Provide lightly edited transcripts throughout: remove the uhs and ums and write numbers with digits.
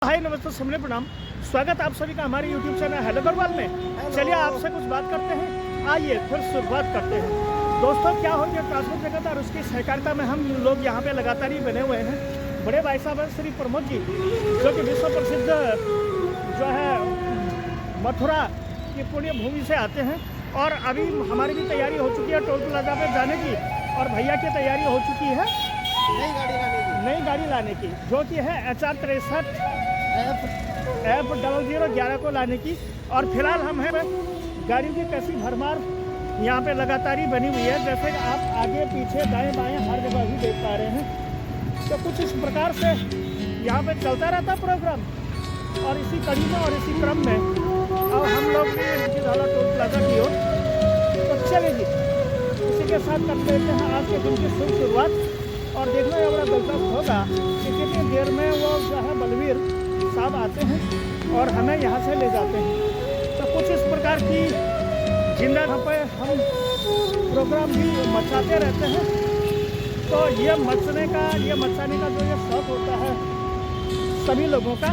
हाय नमस्ते सबने प्रणाम। स्वागत आप सभी का हमारे YouTube चैनल हेलो गढ़वाल में। चलिए आपसे कुछ बात करते हैं। आइए फिर शुरुआत करते हैं। दोस्तों क्या हो गया ट्रांसपोर्ट जगत और उसकी सहकारिता में हम लोग यहाँ पे लगातार ही बने हुए हैं। बड़े भाई साहब हैं श्री प्रमोद जी, जो कि विश्व प्रसिद्ध जो है मथुरा की पुण्य भूमि से आते हैं। और अभी हमारी भी तैयारी हो चुकी है टोल प्लाजा पे जाने की, और भैया की तैयारी हो चुकी है नई गाड़ी लाने की, जो कि है HR 63 F0011 को लाने की। और फिलहाल हम हैं गाड़ियों की कैसी भरमार यहाँ पे लगातार ही बनी हुई है, जैसे कि आप आगे पीछे दाएं बाएं हर जगह ही देख पा रहे हैं। तो कुछ इस प्रकार से यहाँ पे चलता रहता प्रोग्राम, और इसी कड़ी में और इसी क्रम में अब हम लोग भी इनकी धाला टोल प्लाजा की ओर तो चलेगी। इसी के साथ करते हैं आज के दिन की शुरुआत। और देखना ये बड़ा दिलचस्प होगा कि कितनी देर में वो जो है बलवीर साहब आते हैं और हमें यहाँ से ले जाते हैं। तो कुछ इस प्रकार की जिंदा यहाँ पर हम प्रोग्राम भी मचाते रहते हैं। तो ये मचाने का जो ये शौक होता है सभी लोगों का,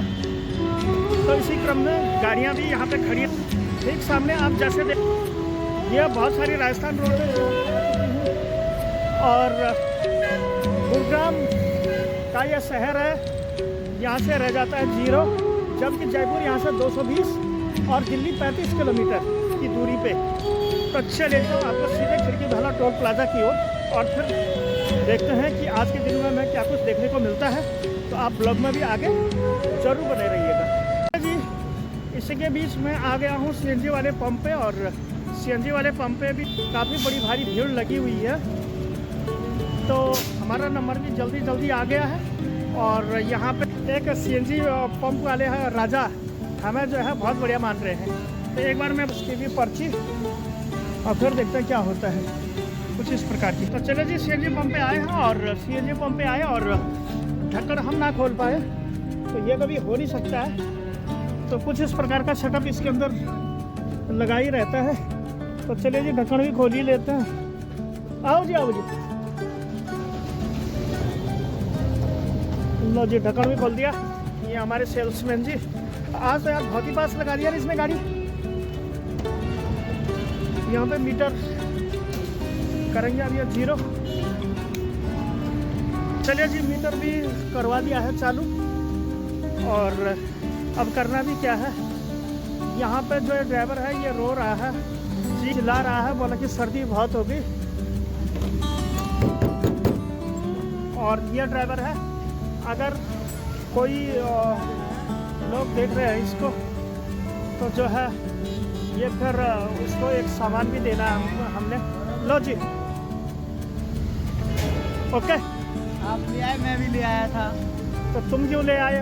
तो इसी क्रम में गाड़ियाँ भी यहाँ पे खड़ी हैं। ठीक सामने आप जैसे देख, ये बहुत सारी राजस्थान रोड और गुरुग्राम का यह शहर है, यहाँ से रह जाता है 0, जबकि जयपुर यहाँ से 220 और दिल्ली 35 किलोमीटर की दूरी पे। तो चलिए तो आपको सीधे खिड़की धाला टोल प्लाजा की ओर, और फिर देखते हैं कि आज के दिन में हमें क्या कुछ देखने को मिलता है। तो आप ब्लॉग में भी आगे जरूर बने रहिएगा जी। इसी के बीच में आ गया हूँ CNG वाले पंप पे, और CNG वाले पंप पे भी काफ़ी बड़ी भारी भीड़ लगी हुई है। तो हमारा नंबर भी जल्दी आ गया है। और यहाँ पे एक CNG पंप वाले हैं राजा, हमें जो है बहुत बढ़िया मान रहे हैं। तो एक बार मैं उसकी भी पर्ची और फिर देखते हैं क्या होता है, कुछ इस प्रकार की। तो चलो जी CNG पंप पे आए हैं, और CNG पंप पे आए और ढक्कन हम ना खोल पाए, तो ये कभी हो नहीं सकता है। तो कुछ इस प्रकार का सेटअप इसके अंदर लगा ही रहता है। तो चलिए जी ढक्कन भी खोल ही लेते हैं। आओ जी लो जी, ढक्कन भी खोल दिया। ये हमारे सेल्समैन जी आज तो यार बहुत ही पास लगा दिया इसमें गाड़ी। यहाँ पे मीटर करेंगे अब ये 0। चलिए जी मीटर भी करवा दिया है चालू। और अब करना भी क्या है, यहाँ पे जो ड्राइवर है ये रो रहा है, जी चिल्ला रहा है, बोला कि सर्दी बहुत होगी। और ये ड्राइवर है, अगर कोई लोग देख रहे हैं इसको, तो जो है ये फिर उसको एक सामान भी देना है हमने। लो जी ओके, आप ले आए, मैं भी ले आया था। तो तुम क्यों ले आए?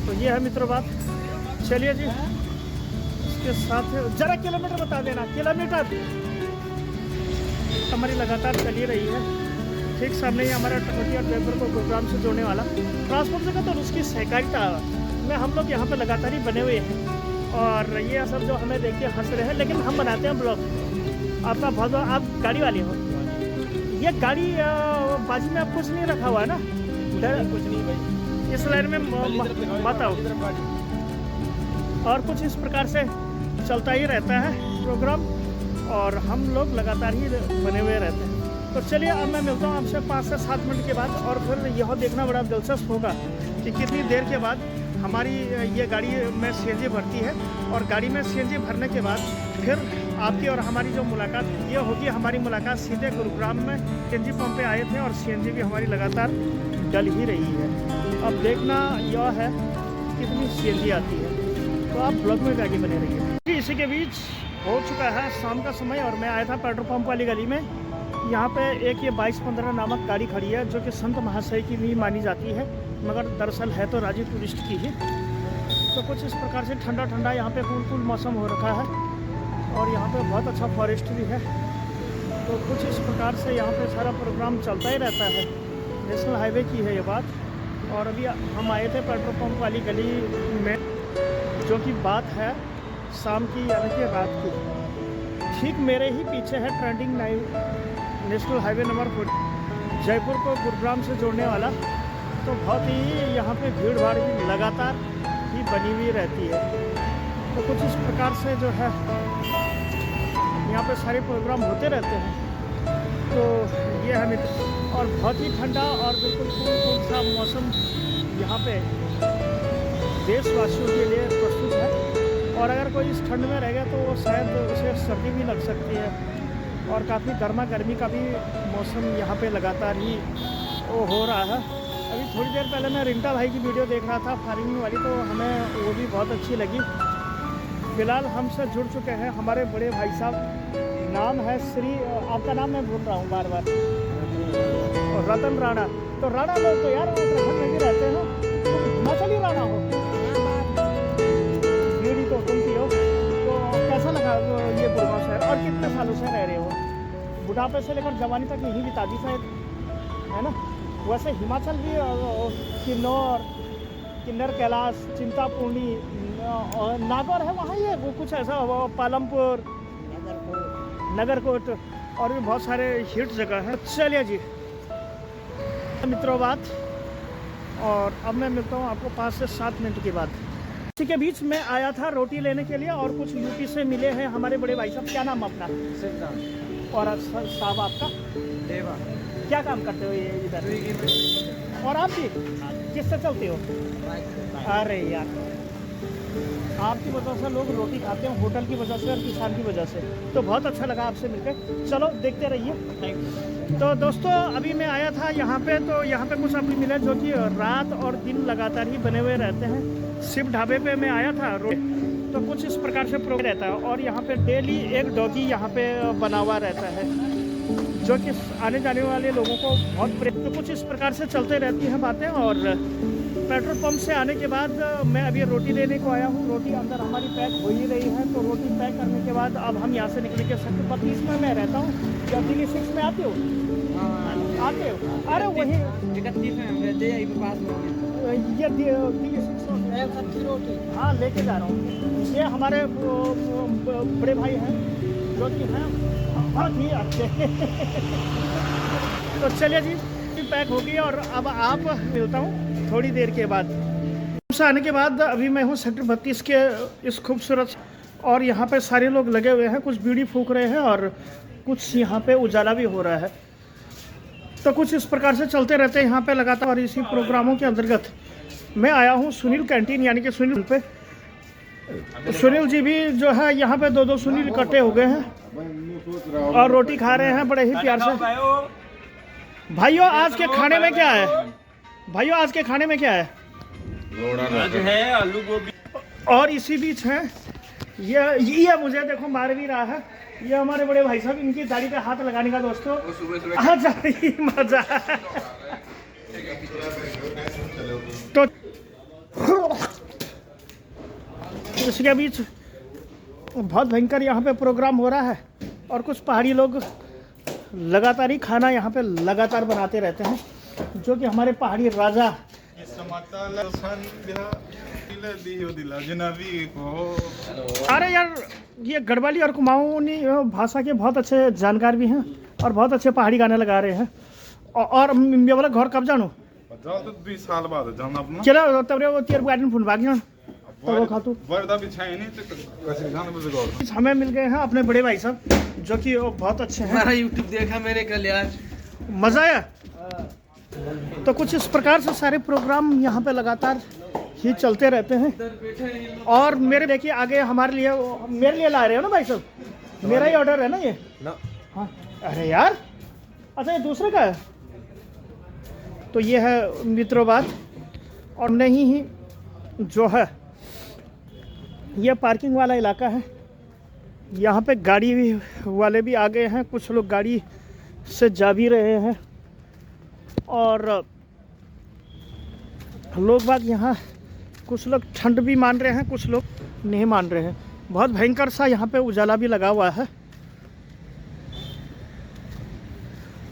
तो ये है मित्रों बात। चलिए जी इसके साथ जरा किलोमीटर बता देना। किलोमीटर हमारी लगातार चली रही है। ठीक सामने ही हमारा टकोटी और जयपुर को गुरुग्राम से जोड़ने वाला ट्रांसपोर्ट जगत और उसकी सहकारिता में हम लोग यहाँ पे लगातार ही बने हुए हैं। और ये सब जो हमें देख के हंस रहे हैं, लेकिन हम बनाते हैं ब्लॉग। आपका बहुत, आप गाड़ी वाले हो, ये गाड़ी बाजू में आप कुछ नहीं रखा हुआ है ना? कुछ नहीं भाई, इस लाइन में मत आओ। और कुछ इस प्रकार से चलता ही रहता है प्रोग्राम, और हम लोग लगातार ही बने हुए रहते हैं। तो चलिए अब मैं मिलता हूँ आपसे 5 से 7 मिनट के बाद, और फिर यह देखना बड़ा दिलचस्प होगा कि कितनी देर के बाद हमारी ये गाड़ी में CNG भरती है। और गाड़ी में CNG भरने के बाद फिर आपकी और हमारी जो मुलाकात ये होगी, हमारी मुलाकात सीधे गुरुग्राम में CNG पंप पे आए थे, और CNG भी हमारी लगातार डल ही रही है। अब देखना यह है कितनी CNG आती है। तो आप ब्लॉग में आगे बने रहिए। इसी के बीच हो चुका है शाम का समय, और मैं आया था पेट्रोल पंप वाली गली में। यहाँ पे एक ये 2215 नामक गाड़ी खड़ी है, जो कि संत महाशय की भी मानी जाती है, मगर दरअसल है तो राजी टूरिस्ट की ही। तो कुछ इस प्रकार से ठंडा यहाँ पे कूल मौसम हो रखा है, और यहाँ पे बहुत अच्छा फॉरेस्ट भी है। तो कुछ इस प्रकार से यहाँ पे सारा प्रोग्राम चलता ही रहता है। नेशनल हाईवे की है ये बात। और अभी हम आए थे पेट्रोल पंप वाली गली में, जो कि बात है शाम की यानी कि रात की। ठीक मेरे ही पीछे है trending 9 national highway number 4, Jaipur को गुरुग्राम से जोड़ने वाला। तो बहुत ही यहाँ पे भीड़ भाड़ भी लगातार ही बनी हुई रहती है। तो कुछ इस प्रकार से जो है यहाँ पे सारे प्रोग्राम होते रहते हैं। तो ये है मित्र, और बहुत ही ठंडा और बिल्कुल कूल सा मौसम यहाँ पे देशवासियों के लिए प्रस्तुत है। और अगर कोई इस ठंड में रहेगा तो वो शायद उसे सर्दी भी लग सकती है। और काफ़ी गर्मा गर्मी का भी मौसम यहाँ पे लगातार ही वो हो रहा है। अभी थोड़ी देर पहले मैं रिंटा भाई की वीडियो देख रहा था फार्मिंग वाली, तो हमें वो भी बहुत अच्छी लगी। फ़िलहाल हमसे जुड़ चुके हैं हमारे बड़े भाई साहब, नाम है श्री, आपका नाम मैं भूल रहा हूँ बार बार, रतन राणा। तो राणा लोग तो यार उत्तराखंड में भी रहते हैं ना, हिमाचली राणा हो, बीड़ी तो तुम पियो। तो कैसा लगा ये गुड़गांव शहर, और कितने सालों से रह रहे हो? बुढ़ापे से लेकर जवानी तक यहीं बिता दी शायद, है ना? वैसे हिमाचल भी किन्नौर, किन्नर कैलाश, चिंतापूर्णी, नागौर है वहाँ, ये वो कुछ ऐसा, पालमपुर, नगरकोट, और भी बहुत सारे हिट जगह हैं। चलिए जी मित्रों बात, और अब मैं मिलता हूँ आपको 5 से 7 मिनट के बाद। इसी के बीच में आया था रोटी लेने के लिए, और कुछ यूपी से मिले हैं हमारे बड़े भाई साहब। क्या नाम अपना? और साहब आपका? देवा। क्या काम करते हो ये इधर? और आप भी किससे चलते हो? अरे यार, आपकी वजह से लोग रोटी खाते हैं, होटल की वजह से और किसान की वजह से। तो बहुत अच्छा लगा आपसे मिलकर। चलो देखते रहिए। Thank you. तो दोस्तों अभी मैं आया था यहाँ पे, तो यहाँ पे कुछ अभी मिला जो कि रात और दिन लगातार ही बने हुए रहते हैं। शिव ढाबे पे मैं आया था, तो कुछ इस प्रकार से प्रोग्राम रहता है। और यहाँ पे डेली एक डॉगी यहाँ पे बना हुआ रहता है, जो कि आने जाने वाले लोगों को बहुत प्रेम। तो कुछ इस प्रकार से चलते रहती हैं बातें। और पेट्रोल पंप से आने के बाद मैं अभी रोटी लेने को आया हूँ। रोटी अंदर हमारी पैक हो ही रही है। तो रोटी पैक करने के बाद अब हम यहाँ से निकलेंगे। सेक्टर 32 में मैं रहता हूँ। क्या दिल्ली 6 में आते हो? आते हो? अरे वही 31 में हम रहते हैं, यहीं पे पास में। ये दिल्ली 6 रोटी हाँ लेके जा रहा हूँ। ये हमारे बड़े भाई हैं जो कि हैं बहुत ही अच्छे। तो चलिए जी, पैक हो गई और अब आप मिलता हूँ थोड़ी देर के बाद। से आने के बाद अभी मैं हूँ सेक्टर 32 के इस खूबसूरत, और यहाँ पे सारे लोग लगे हुए हैं, कुछ बीड़ी फूंक रहे हैं और कुछ यहाँ पे उजाला भी हो रहा है। तो कुछ इस प्रकार से चलते रहते हैं यहाँ पे लगातार। और इसी प्रोग्रामों के अंतर्गत मैं आया हूँ सुनील कैंटीन, यानी कि सुनील पे। सुनील जी भी जो है यहाँ पे 2-2 सुनील इकट्ठे हो गए हैं और रोटी खा रहे हैं बड़े ही प्यार से। भाइयों आज के खाने में क्या है? भाइयों आज के खाने में क्या है? आज है आलू गोभी। और इसी बीच है ये मुझे देखो मार भी रहा है। ये हमारे बड़े भाई साहब, इनकी दाढ़ी पे हाथ लगाने का दोस्तों मजा। तो इसके बीच बहुत भयंकर यहाँ पे प्रोग्राम हो रहा है। और कुछ पहाड़ी लोग लगातार ही खाना यहाँ पे लगातार बनाते रहते हैं, जो कि हमारे पहाड़ी राजा। अरे यार, ये गढ़वाली और कुमाऊनी भाषा के बहुत अच्छे जानकार भी हैं और बहुत अच्छे पहाड़ी गाने लगा रहे हैं। और मैं बोला घर कब जानू? 2 साल बाद जाना अपना। चलो तब रे वो तेरे गार्डन फोन भाग जान तो वो खातू बरदा बिछाए नहीं तो कैसे जान बुझ। हमें मिल गए हैं अपने बड़े भाई साहब, जो कि वो बहुत अच्छे हैं। हमारा YouTube देखा मैंने कल यार, मजा आया। तो कुछ इस प्रकार से सारे प्रोग्राम यहाँ पे लगातार ही चलते रहते हैं। और मेरे देखिए आगे हमारे लिए, मेरे लिए ला रहे हो ना भाई साहब? मेरा ही ऑर्डर है ना ये ना? हाँ। अरे यार, अच्छा ये दूसरे का है। तो ये है मित्रों बात। और नहीं ही जो है ये पार्किंग वाला इलाका है। यहाँ पे गाड़ी भी वाले भी आ गए हैं, कुछ लोग गाड़ी से जा भी रहे हैं। और लोग बाग यहाँ, कुछ लोग ठंड भी मान रहे हैं, कुछ लोग नहीं मान रहे हैं। बहुत भयंकर सा यहाँ पे उजाला भी लगा हुआ है।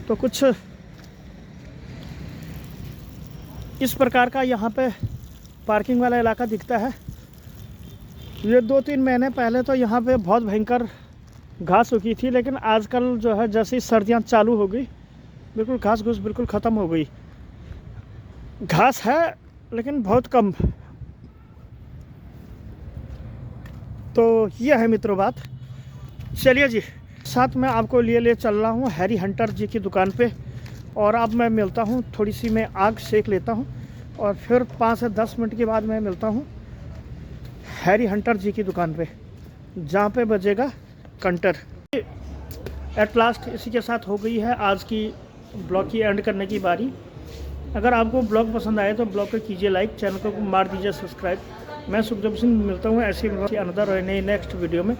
तो कुछ इस प्रकार का यहाँ पे पार्किंग वाला इलाका दिखता है। ये 2-3 महीने पहले तो यहाँ पे बहुत भयंकर घास उगी थी, लेकिन आजकल जो है जैसे सर्दियाँ चालू हो गई बिल्कुल घास घूस बिल्कुल ख़त्म हो गई। घास है लेकिन बहुत कम। तो ये है मित्रों बात। चलिए जी, साथ में आपको ले चल रहा हूँ हैरी हंटर जी की दुकान पे। और अब मैं मिलता हूँ, थोड़ी सी मैं आग सेक लेता हूँ और फिर 5 से 10 मिनट के बाद मैं मिलता हूँ हैरी हंटर जी की दुकान पे, जहाँ पे बजेगा कंटर। एट लास्ट इसी के साथ हो गई है आज की ब्लॉग की एंड करने की बारी। अगर आपको ब्लॉग पसंद आए तो ब्लॉग को कीजिए लाइक, चैनल को मार दीजिए सब्सक्राइब। मैं सुखदेव सिंह मिलता हूँ ऐसी अनदर और नई नेक्स्ट वीडियो में।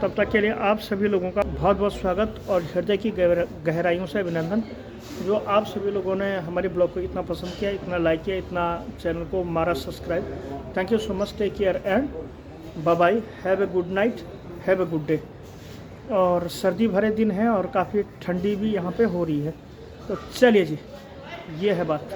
तब तक के लिए आप सभी लोगों का बहुत बहुत स्वागत और हृदय की गहराइयों से अभिनंदन, जो आप सभी लोगों ने हमारे ब्लॉग को इतना पसंद किया, इतना लाइक किया, इतना चैनल को मारा subscribe. Thank you so much, take care and bye bye, have a good night, have a good day. और सर्दी भरे दिन है और काफ़ी ठंडी भी यहाँ पे हो रही है। तो चलिए जी, ये है बात।